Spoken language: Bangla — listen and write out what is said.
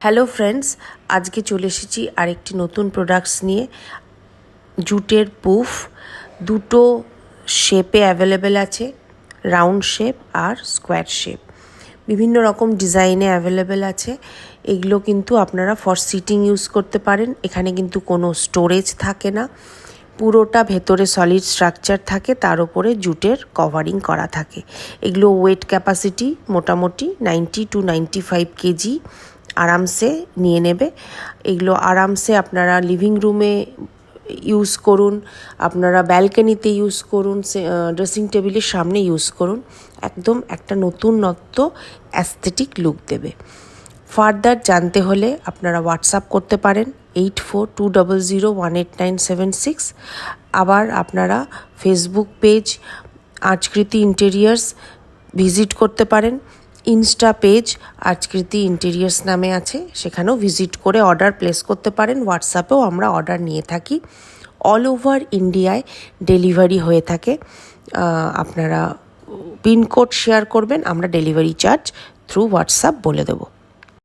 হ্যালো ফ্রেন্ডস, আজকে চলে এসেছি আরেকটি নতুন প্রোডাক্টস নিয়ে। জুটের পুফ দুটো শেপে অ্যাভেলেবেল আছে, রাউন্ড শেপ আর স্কোয়ার শেপ। বিভিন্ন রকম ডিজাইনে অ্যাভেলেবেল আছে। এগুলো কিন্তু আপনারা ফর সিটিং ইউজ করতে পারেন। এখানে কিন্তু কোনো স্টোরেজ থাকে না, পুরোটা ভেতরে সলিড স্ট্রাকচার থাকে, তার উপরে জুটের কভারিং করা থাকে। এগুলো ওয়েট ক্যাপাসিটি মোটামুটি 90 to 95 কেজি আরামসে নিয়ে নেবে। এগুলো আরামসে আপনারা লিভিং রুমে ইউজ করুন, আপনারা ব্যালকনিতে ইউজ করুন, ড্রেসিং টেবিলের সামনে ইউজ করুন। একদম একটা নতুনত্ব অ্যাস্থেটিক লুক দেবে। ফার্দার জানতে হলে আপনারা হোয়াটসঅ্যাপ করতে পারেন 8420018976। আবার আপনারা ফেসবুক পেজ আজকৃতি ইন্টেরিয়ার্স ভিজিট করতে পারেন। ইনস্টা পেজ আজকৃতি ইন্টেরিয়ার্স নামে আছে, সেখানেও ভিজিট করে অর্ডার প্লেস করতে পারেন। হোয়াটসঅ্যাপেও আমরা অর্ডার নিয়ে থাকি। অল ওভার ইন্ডিয়ায় ডেলিভারি হয়ে থাকে। আপনারা পিনকোড শেয়ার করবেন, আমরা ডেলিভারি চার্জ থ্রু হোয়াটসঅ্যাপ বলে দেবো।